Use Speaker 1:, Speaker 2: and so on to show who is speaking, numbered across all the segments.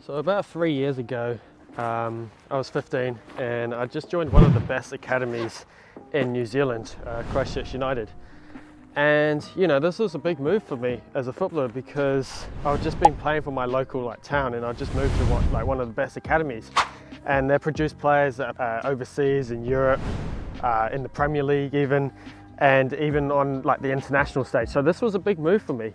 Speaker 1: So about 3 years ago, I was 15 and I just joined one of the best academies in New Zealand, Christchurch United. And you know, this was a big move for me as a footballer because I've just been playing for my local town, and I just moved to one of the best academies. And they produce players overseas in Europe, in the Premier League even, and even on the international stage. So this was a big move for me.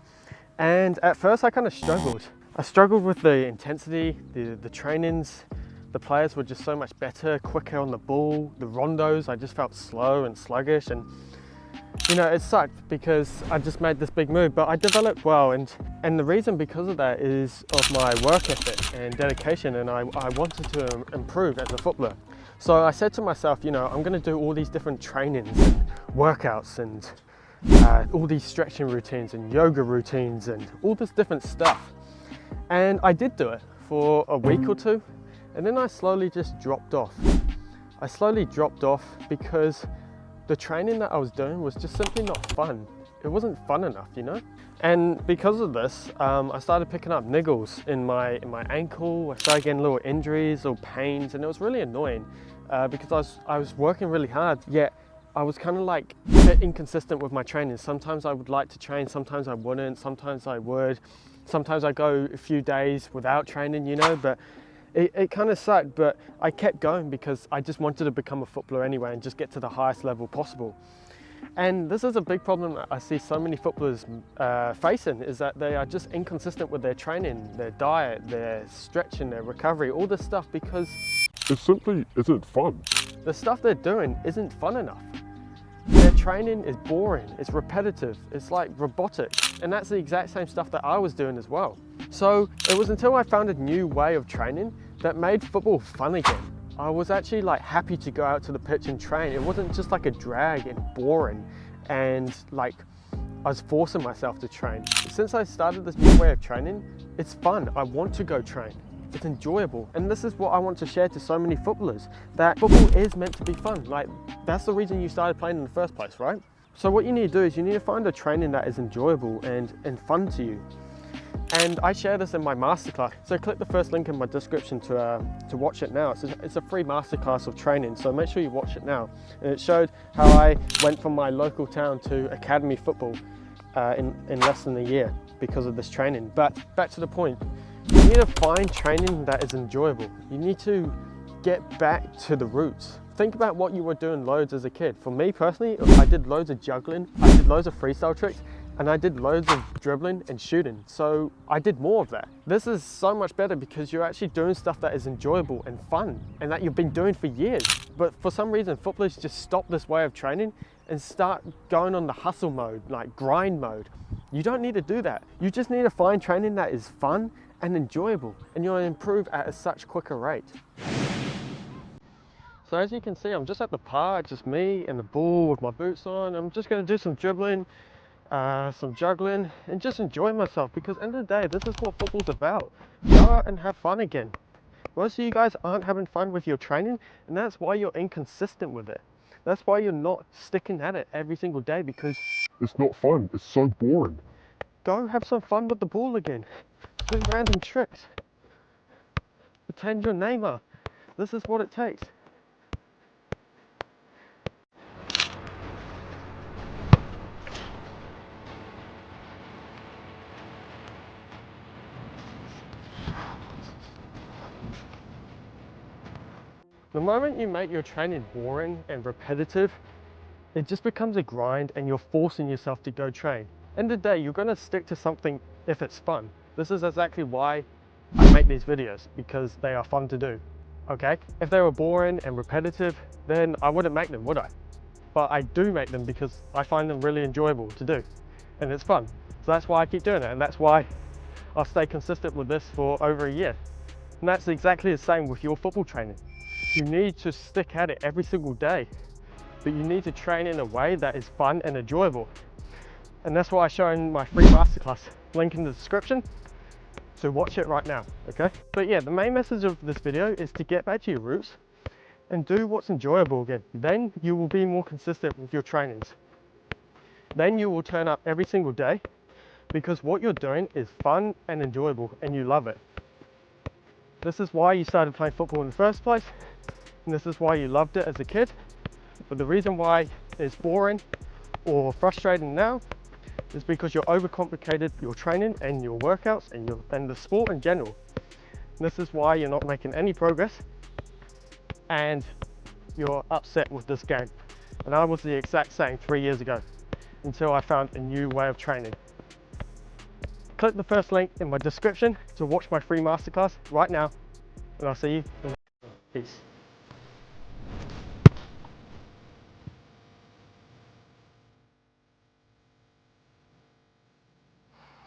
Speaker 1: And at first I kind of struggled. I struggled with the intensity, the trainings. The players were just so much better, quicker on the ball. The rondos, I just felt slow and sluggish, and you know, it sucked because I just made this big move, but I developed well, and the reason because of that is of my work ethic and dedication, and I wanted to improve as a footballer. So I said to myself, you know, I'm going to do all these different trainings and workouts and all these stretching routines and yoga routines and all this different stuff. And I did do it for a week or two, and then I slowly just dropped off. I slowly dropped off because the training that I was doing was just simply not fun. It wasn't fun enough, you know? And because of this, I started picking up niggles in my ankle. I started getting little injuries or pains, and it was really annoying because I was working really hard, yet I was kind of like a bit inconsistent with my training. Sometimes I would like to train, sometimes I wouldn't, sometimes I would. Sometimes I go a few days without training, you know, but it kind of sucked, but I kept going because I just wanted to become a footballer anyway and just get to the highest level possible. And this is a big problem that I see so many footballers facing, is that they are just inconsistent with their training, their diet, their stretching, their recovery, all this stuff, because
Speaker 2: it simply isn't fun.
Speaker 1: The stuff they're doing isn't fun enough. Their training is boring, it's repetitive, it's like robotic, and that's the exact same stuff that I was doing as well. So it was until I found a new way of training that made football fun again. I was actually happy to go out to the pitch and train. It wasn't just like a drag and boring, and I was forcing myself to train. Since I started this new way of training, it's fun. I want to go train. It's enjoyable, and this is what I want to share to so many footballers, that football is meant to be fun. That's the reason you started playing in the first place, right? So what you need to do is you need to find a training that is enjoyable and fun to you. And I share this in my masterclass. So click the first link in my description to watch it now. It's a free masterclass of training, so make sure you watch it now. And it showed how I went from my local town to academy football in less than a year because of this training. But back to the point. You need to find training that is enjoyable. You need to get back to the roots. Think about what you were doing loads as a kid. For me personally, I did loads of juggling, I did loads of freestyle tricks, and I did loads of dribbling and shooting. So I did more of that. This is so much better because you're actually doing stuff that is enjoyable and fun and that you've been doing for years. But for some reason, footballers just stop this way of training and start going on the hustle mode, grind mode. You don't need to do that. You just need to find training that is fun and enjoyable, and you'll improve at such quicker rate. So as you can see, I'm just at the park, just me and the ball with my boots on. I'm just going to do some dribbling, some juggling, and just enjoy myself, because at the end of the day, this is what football's about. Go out and have fun again. Most of you guys aren't having fun with your training, and that's why you're inconsistent with it. That's why you're not sticking at it every single day, because
Speaker 2: it's not fun, it's so boring.
Speaker 1: Go have some fun with the ball again. Do random tricks. Pretend you're Neymar. This is what it takes. The moment you make your training boring and repetitive, it just becomes a grind and you're forcing yourself to go train. End of the day, you're going to stick to something if it's fun. This is exactly why I make these videos, because they are fun to do, okay? If they were boring and repetitive, then I wouldn't make them, would I? But I do make them because I find them really enjoyable to do, and it's fun. So that's why I keep doing it, and that's why I'll stay consistent with this for over a year. And that's exactly the same with your football training. You need to stick at it every single day, but you need to train in a way that is fun and enjoyable. And that's what I show in my free masterclass, link in the description. So watch it right now, okay? But yeah, the main message of this video is to get back to your roots and do what's enjoyable again. Then you will be more consistent with your trainings. Then you will turn up every single day because what you're doing is fun and enjoyable and you love it. This is why you started playing football in the first place, and this is why you loved it as a kid. But the reason why it's boring or frustrating now is because you're overcomplicated your training and your workouts and the sport in general. And this is why you're not making any progress and you're upset with this game. And I was the exact same 3 years ago until I found a new way of training. Click the first link in my description to watch my free masterclass right now, and I'll see you in the next one. Peace.